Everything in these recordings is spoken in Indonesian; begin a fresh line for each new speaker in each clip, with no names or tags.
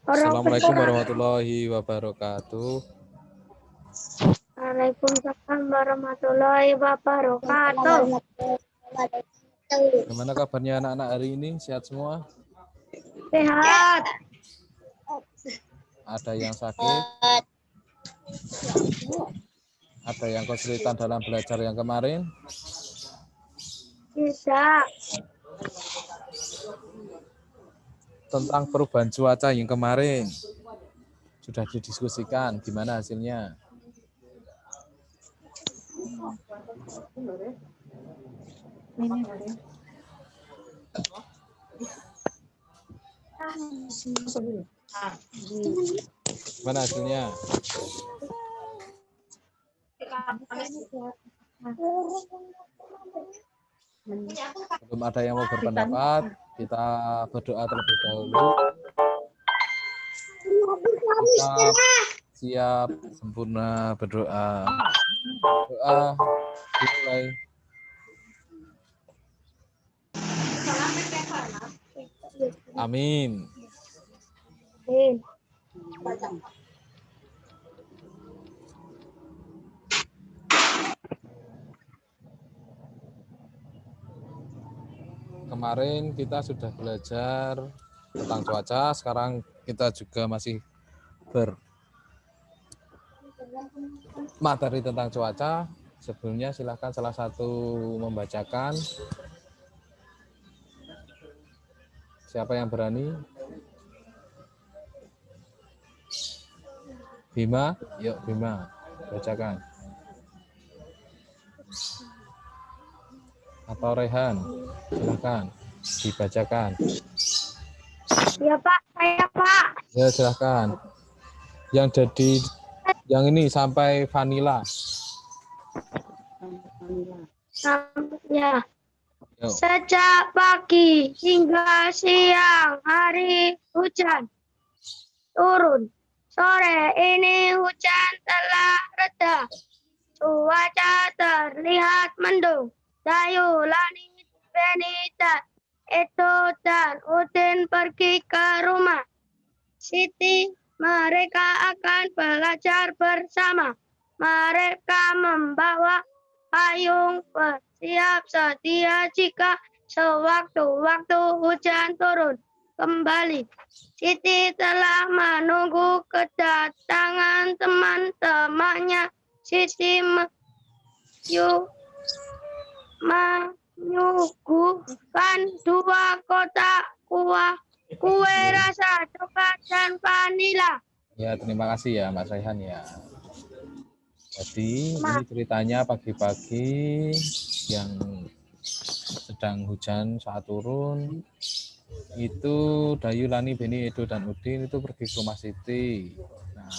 Assalamualaikum warahmatullahi wabarakatuh.
Waalaikumsalam warahmatullahi wabarakatuh.
Gimana kabarnya anak-anak hari ini? Sehat semua?
Sehat.
Ada yang sakit? Ada yang kesulitan dalam belajar yang kemarin?
Tidak.
Tentang perubahan cuaca yang kemarin sudah didiskusikan, gimana hasilnya? Gimana hasilnya? Belum ada yang mau berpendapat, kita berdoa terlebih dahulu. Kita siap sempurna berdoa. Doa dimulai. Amin. Kemarin kita sudah belajar tentang cuaca, sekarang kita juga masih bermateri tentang cuaca. Sebelumnya silakan salah satu membacakan. Siapa yang berani? Bima, yuk Bima, bacakan. Atau Rehan, silakan dibacakan.
Ya Pak, saya Pak.
Ya silakan. Yang ini sampai vanila.
Ya.
Yuk.
Sejak pagi hingga siang hari hujan turun. Sore ini hujan telah reda. Cuaca terlihat mendung. Dayu, Lani, Benita, Edo, dan Udin pergi ke rumah Siti. Mereka akan belajar bersama. Mereka membawa payung bersiap sedia jika sewaktu-waktu hujan turun kembali. Siti telah menunggu kedatangan teman-temannya. Siti menyuguhkan 2 kotak kue rasa coklat dan vanila.
Ya, terima kasih ya Mas Rehan ya. Jadi ini ceritanya pagi-pagi yang sedang hujan saat turun. Itu Dayu, Lani, Beni, Edo, dan Udin itu pergi ke rumah Siti. Nah,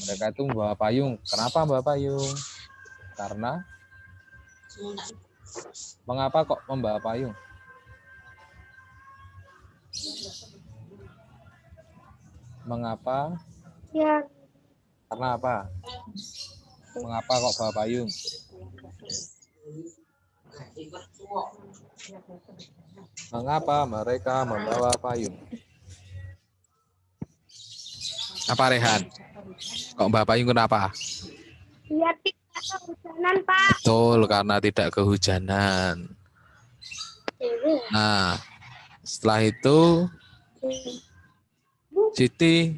mereka itu membawa payung. Kenapa membawa payung? Karena mengapa kok membawa payung? Mengapa?
Ya.
Karena apa? Mengapa kok bawa payung? Mengapa mereka membawa payung? Apa Rehan? Kok membawa payung kenapa?
Biar tidak kehujanan, Pak.
Betul, karena tidak kehujanan. Nah, setelah itu Siti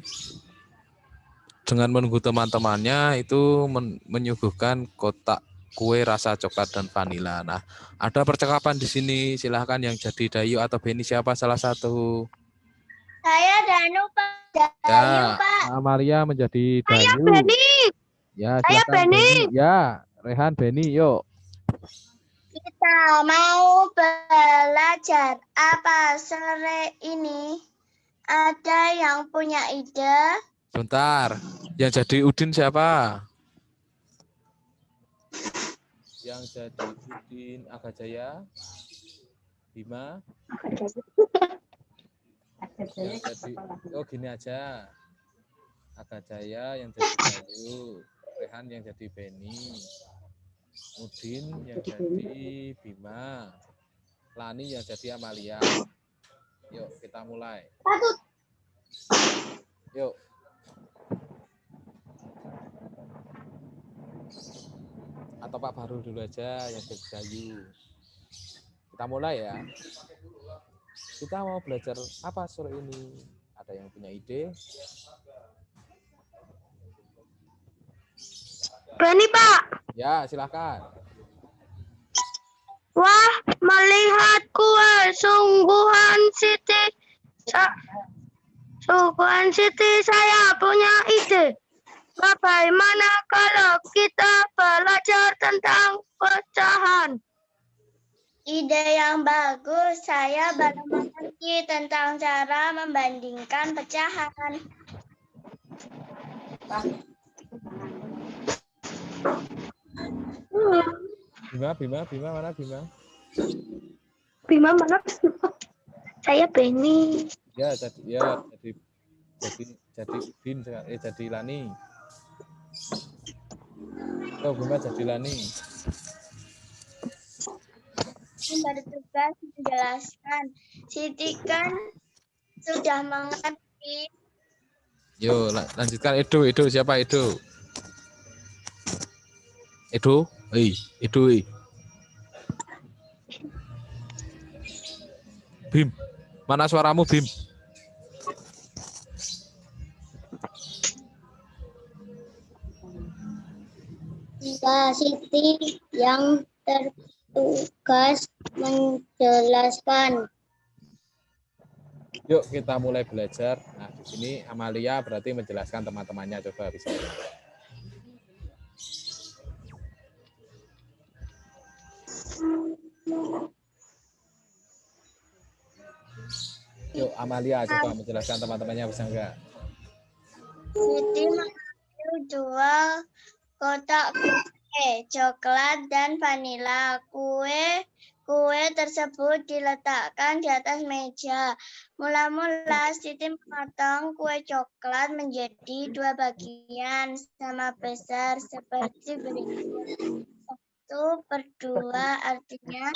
dengan menunggu teman-temannya itu menyuguhkan kotak kue rasa coklat dan vanila. Nah, ada percakapan di sini. Silahkan yang jadi Dayu atau Beni, siapa salah satu?
Saya Danu, Pak.
Ya, Amalia menjadi Dayu.
Saya Beni.
Ya,
Saya
silakan
Beni.
Ya, Rehan, Beni, yuk.
Kita mau belajar apa sore ini? Ada yang punya ide?
Bentar, yang jadi Udin siapa? Yang jadi Udin Agajaya, Bima. Yang jadi, oh gini aja. Agajaya yang jadi Dayu, Rehan yang jadi Beni, Udin yang jadi Bima, Lani yang jadi Amalia. Yuk, kita mulai. Yuk. Atau Pak Baru dulu aja yang jadi Dayu. Kita mulai ya. Kita mau belajar apa sore ini? Ada yang punya ide?
Beni, Pak.
Ya, silakan.
Wah, melihat kue sungguhan Siti, saya punya ide. Bagaimana kalau kita belajar tentang pecahan? Ide yang bagus. Saya baru mengerti tentang cara membandingkan pecahan.
Bima, mana Bima?
Bima mana? Saya Beni.
Ya, jadi Udin, jadi Lani. Oh, Bima jadi Lani.
Bertugas menjelaskan. Siti kan sudah mengerti.
Yo, lanjutkan Edo siapa Edo? Edo, Edo. Bim, mana suaramu Bim?
Mbak Siti yang tertugas menjelaskan.
Yuk kita mulai belajar. Nah, di sini Amalia berarti menjelaskan teman-temannya, coba bisa. Yuk Amalia coba menjelaskan teman-temannya, bisa enggak?
Siti mengambil 2 kotak kue, coklat dan vanila. Kue tersebut diletakkan di atas meja. Mula-mula Siti memotong kue coklat menjadi 2 bagian sama besar seperti berikut. 1/2 artinya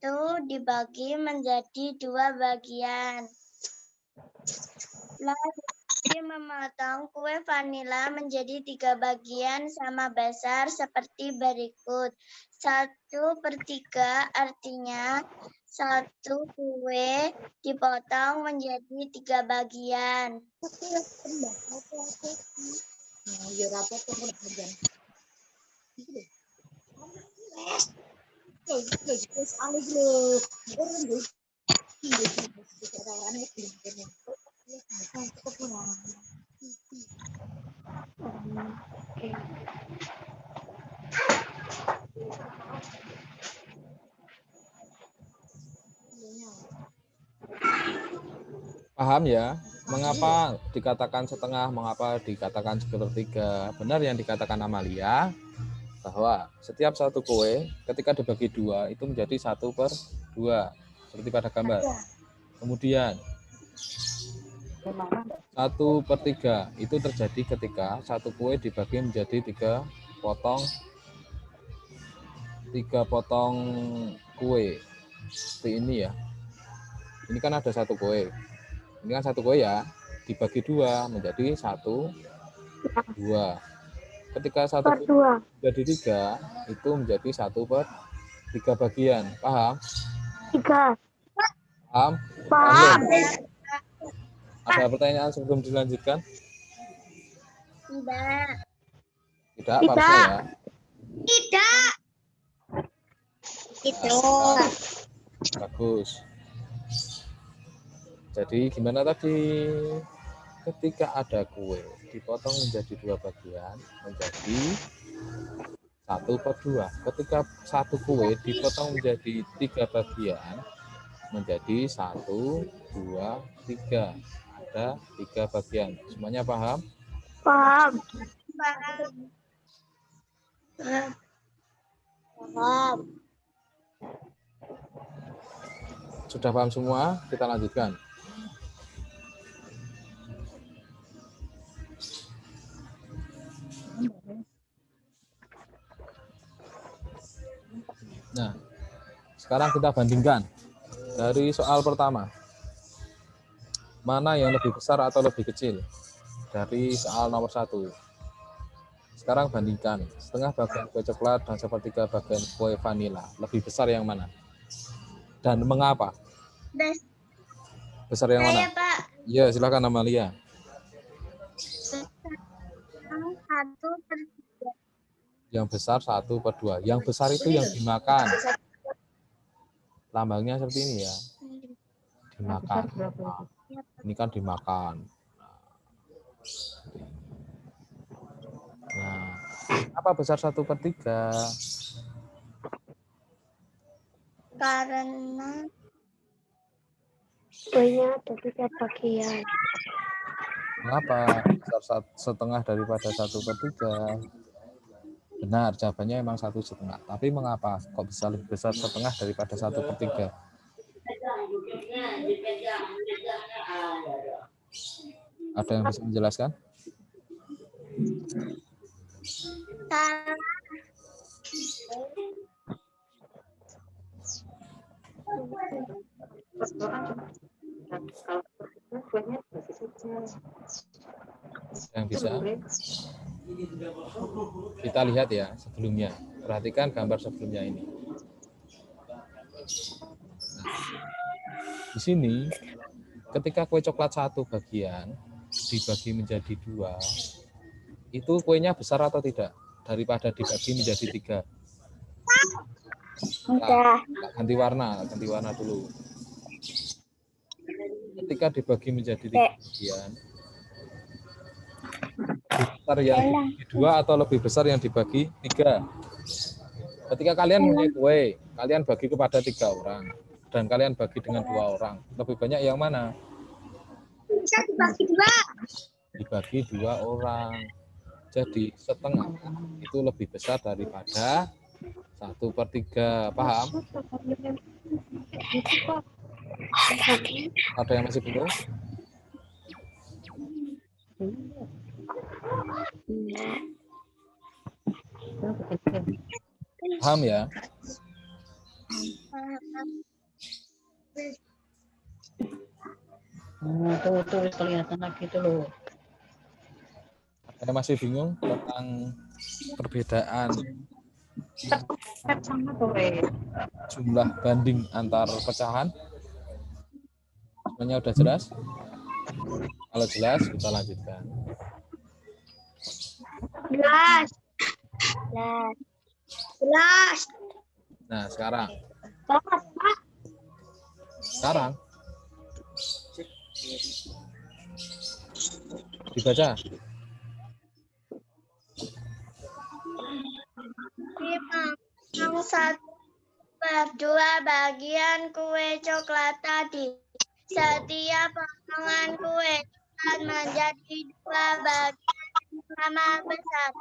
1 dibagi menjadi 2 bagian. Lalu memotong kue vanila menjadi 3 bagian sama besar seperti berikut. 1/3 artinya 1 kue dipotong menjadi 3 bagian.
Paham ya? Mengapa dikatakan setengah, mengapa dikatakan 1/3? Benar yang dikatakan Amalia, bahwa setiap satu kue ketika dibagi 2 itu menjadi 1/2, seperti pada gambar. Kemudian 1/3 itu terjadi ketika satu kue dibagi menjadi 3 potong kue seperti ini ya. Ini kan ada 1 kue. Ini kan 1 kue ya, dibagi 2 menjadi 1, 2. Ketika 1 kue menjadi 3 itu menjadi 1/3 bagian. Paham?
3.
Paham?
Paham.
Ada pertanyaan sebelum dilanjutkan?
Tidak.
Tidak, Pak ya?
Tidak. Itu.
Bagus. Jadi gimana tadi? Ketika ada kue dipotong menjadi 2 bagian menjadi 1/2. Ketika 1 kue dipotong menjadi 3 bagian menjadi 1, 2, 3. Ada 3 bagian. Semuanya paham?
Paham. Paham.
Sudah paham semua? Kita lanjutkan. Nah, Sekarang kita bandingkan dari soal pertama. Mana yang lebih besar atau lebih kecil? Dari soal nomor 1. Sekarang bandingkan setengah bagian kue coklat dan sepertiga bagian kue vanila. Lebih besar yang mana? Dan mengapa? Besar yang mana?
Saya, Pak.
Ya, silakan Amalia.
1/3.
Yang besar 1/2. Yang besar itu yang dimakan. Lambangnya seperti ini ya. Dimakan. Nah, ini kan dimakan. Nah, apa besar 1/3?
Karena
kuenya ada 3 bagian.
Mengapa besar setengah daripada 1/3? Benar, jawabannya memang 1/2. Tapi mengapa kok bisa lebih besar setengah daripada 1/3? Ada yang bisa menjelaskan?
karena
Yang bisa? Kita lihat ya sebelumnya. Perhatikan gambar sebelumnya ini. Di sini, ketika kue coklat 1 bagian dibagi menjadi 2, itu kuenya besar atau tidak? Daripada dibagi menjadi 3. Nah, ganti warna dulu. Ketika dibagi menjadi 3 bagian, lebih besar yang dibagi 2 atau lebih besar yang dibagi 3? Ketika kalian punya kue, kalian bagi kepada 3 orang. Dan kalian bagi dengan 2 orang. Lebih banyak yang mana?
bisa dibagi 2.
Dibagi 2 orang. Jadi setengah itu lebih besar daripada 1/3. Paham? Ada yang masih bingung? Paham ya?
Tuh kelihatan lagi tuh loh.
Ada yang masih bingung tentang perbedaan jumlah banding antar pecahan? Semuanya udah jelas? Kalau jelas, kita lanjutkan.
Jelas.
Nah, sekarang dibaca.
1/2 bagian kue coklat tadi. Setiap potongan kue coklat menjadi 2 bagian sama besar.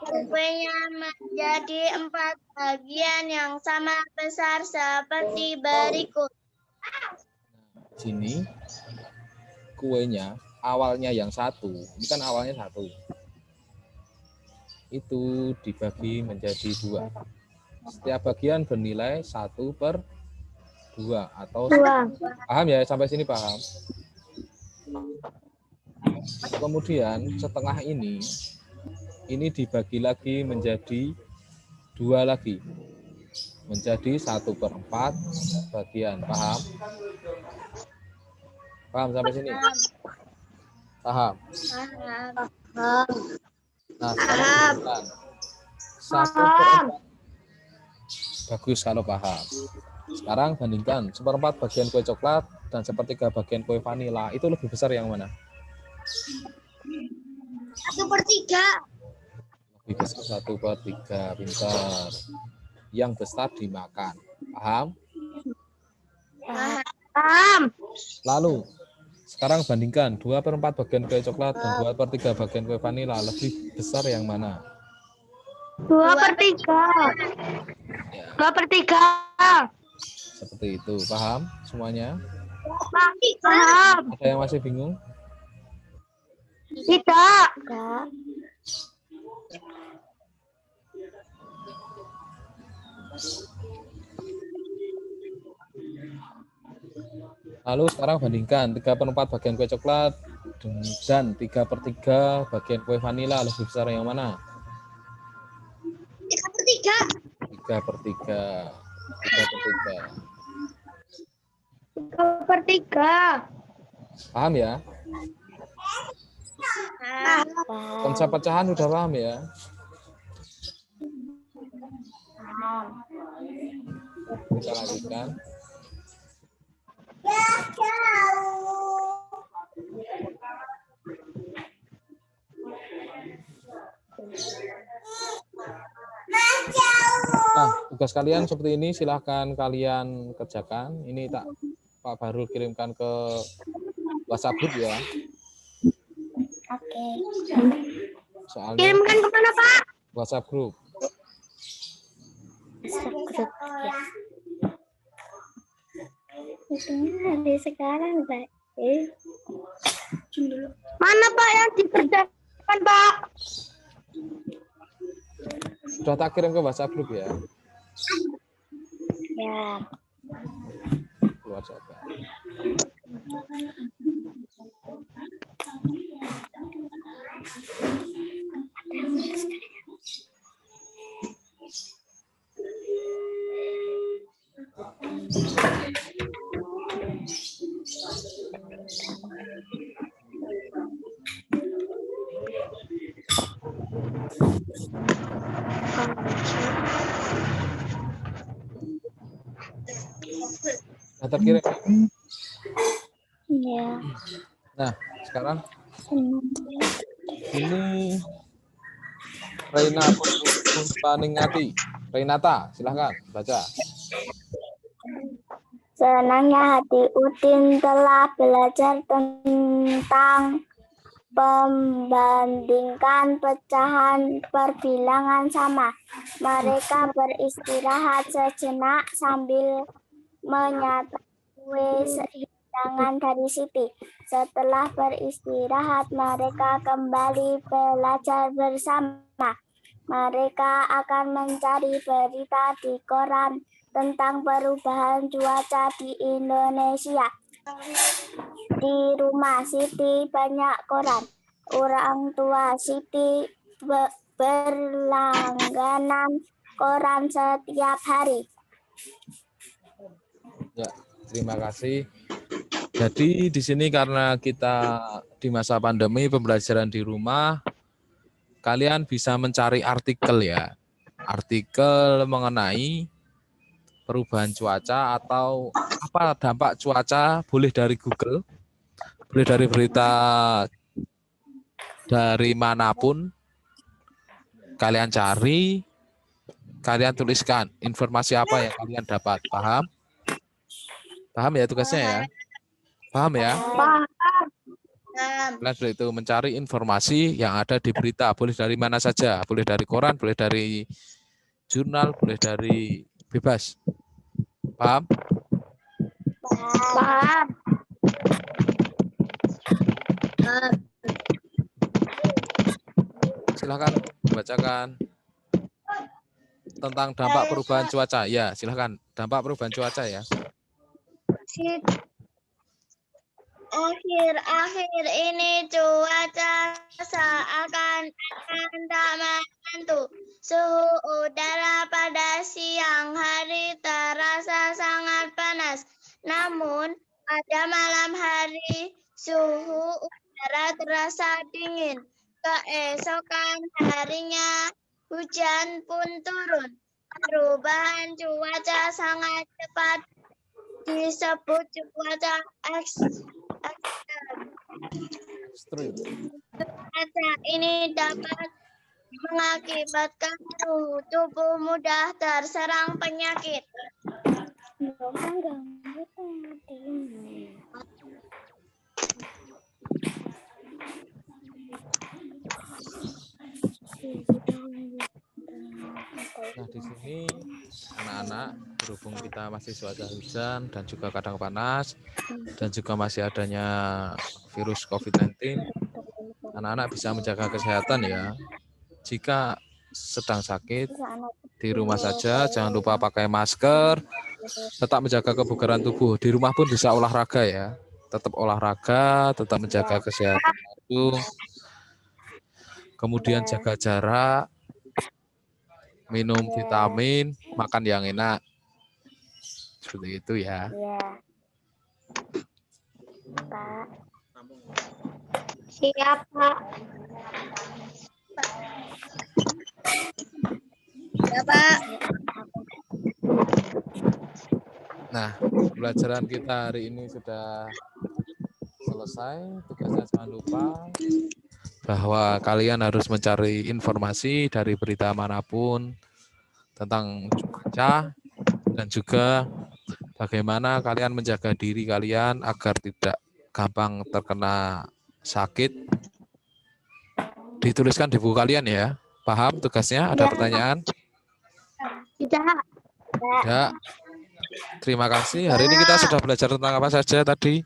Kuenya menjadi 4 bagian yang sama besar seperti berikut.
Sini kuenya awalnya yang 1, ini kan awalnya 1. Itu dibagi menjadi 2. Setiap bagian bernilai 1/2 atau
2.
paham ya? Sampai sini paham? Kemudian setengah ini dibagi lagi menjadi 2 lagi. Menjadi 1/4 bagian. Paham? Paham sampai sini? Paham? Nah, sekarang 1/4. Bagus kalau paham. Sekarang bandingkan 1/4 bagian kue coklat dan 1/3 bagian kue vanila. Itu lebih besar yang mana?
1/3.
Lebih besar 1/3. Pintar. Yang besar dimakan. Paham?
Paham.
Lalu, sekarang bandingkan 2/4 bagian kue coklat dan 2/3 bagian kue vanila. Lebih besar yang mana?
2/3.
Ya,
2/3.
seperti itu. Paham semuanya?
Paham.
Ada yang masih bingung?
Tidak.
Lalu sekarang bandingkan 3/4 bagian kue coklat dan 3/3 bagian kue vanila, lebih besar yang mana?
3/3.
3/3. 3/3.
3/3.
Paham ya? Konsep pecahan sudah paham ya? Kita lanjutkan. Nah, tugas kalian seperti ini, silahkan kalian kerjakan. Ini Pak Baru kirimkan ke WhatsApp group ya.
Oke.
Soalnya
Kirimkan kemana, Pak?
WhatsApp group.
Hari sekarang, Pak.
Mana, Pak, yang dikerjakan, Pak?
Sudah tak kirim ke WhatsApp group ya.
Ya.
Keluar saja. Nah, terkirim.
Iya.
Nah, sekarang ini Reina Puspaningati. Renata, silahkan baca.
Senangnya hati Udin telah belajar tentang membandingkan pecahan perbilangan sama. Mereka beristirahat sejenak sambil menyantap kue hidangan dari Siti. Setelah beristirahat, mereka kembali belajar bersama. Mereka akan mencari berita di koran tentang perubahan cuaca di Indonesia. Di rumah Siti banyak koran. Orang tua Siti berlangganan koran setiap hari.
Ya, terima kasih. Jadi di sini karena kita di masa pandemi pembelajaran di rumah, kalian bisa mencari artikel ya. Artikel mengenai perubahan cuaca atau apa dampak cuaca, boleh dari Google, boleh dari berita dari manapun. Kalian cari, kalian tuliskan informasi apa yang kalian dapat. Paham? Paham ya tugasnya ya? Paham ya? Kalian itu mencari informasi yang ada di berita, boleh dari mana saja, boleh dari koran, boleh dari jurnal, boleh dari bebas. Paham?
Paham.
Silakan bacakan tentang dampak perubahan cuaca. Ya, silakan. Dampak perubahan cuaca ya.
Akhir-akhir ini cuaca seakan-akan tak menentu. Suhu udara pada siang hari terasa sangat panas. Namun pada malam hari suhu udara terasa dingin. Keesokan harinya hujan pun turun. Perubahan cuaca sangat cepat disebut cuaca ekstrem. Cuaca ini dapat mengakibatkan suhu tubuh mudah terserang penyakit.
Nah, di sini anak-anak, berhubung kita masih cuaca hujan dan juga kadang panas dan juga masih adanya virus COVID-19, anak-anak bisa menjaga kesehatan ya. Jika sedang sakit, di rumah saja, jangan lupa pakai masker, tetap menjaga kebugaran tubuh. Di rumah pun bisa olahraga ya. Tetap olahraga, tetap menjaga kesehatan tubuh. Kemudian jaga jarak, minum vitamin, makan yang enak. Seperti itu ya.
Iya. Pak. Siap, Pak.
Ya, Pak.
Nah, pelajaran kita hari ini sudah selesai. Tugasnya jangan lupa bahwa kalian harus mencari informasi dari berita manapun tentang cuaca dan juga bagaimana kalian menjaga diri kalian agar tidak gampang terkena sakit. Dituliskan di buku kalian ya. Paham tugasnya? Ada pertanyaan?
Tidak.
Ya. Terima kasih. Hari ini kita sudah belajar tentang apa saja tadi?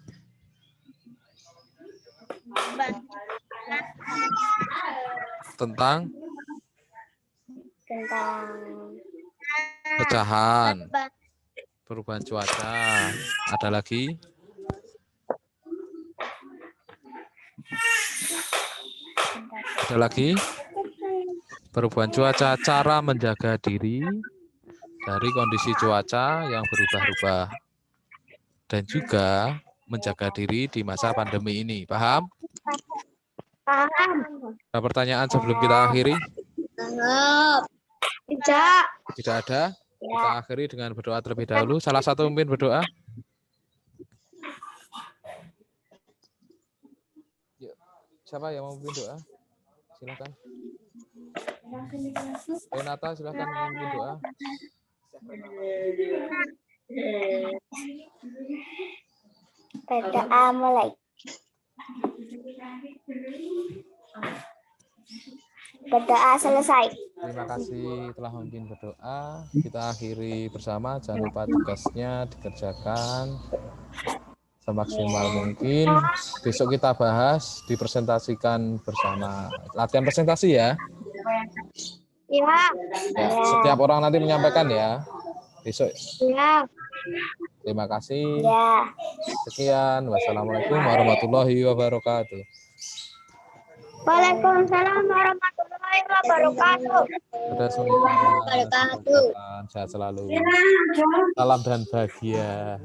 Tentang pecahan, perubahan cuaca. Ada lagi? Ada lagi? Perubahan cuaca, cara menjaga diri dari kondisi cuaca yang berubah-ubah. Dan juga menjaga diri di masa pandemi ini. Paham?
Paham.
Ada pertanyaan sebelum kita akhiri?
Tidak.
Tidak ada? Kita akhiri dengan berdoa terlebih dahulu. Salah satu pemimpin berdoa. Yuk. Siapa yang mau memimpin doa? Silakan. Renata, silakan memimpin doa.
Berdoa mulai. Berdoa selesai.
Terima kasih telah memimpin berdoa. Kita akhiri bersama. Jangan lupa tugasnya dikerjakan semaksimal mungkin. Besok kita bahas, dipresentasikan bersama. Latihan presentasi ya.
Iya.
Ya, setiap orang nanti menyampaikan ya. Besok.
Iya.
Terima kasih.
Iya.
Sekian. Wassalamualaikum warahmatullahi wabarakatuh.
Waalaikumsalam warahmatullahi wabarakatuh.
Sudah semuanya. Sehat selalu. Salam dan bahagia.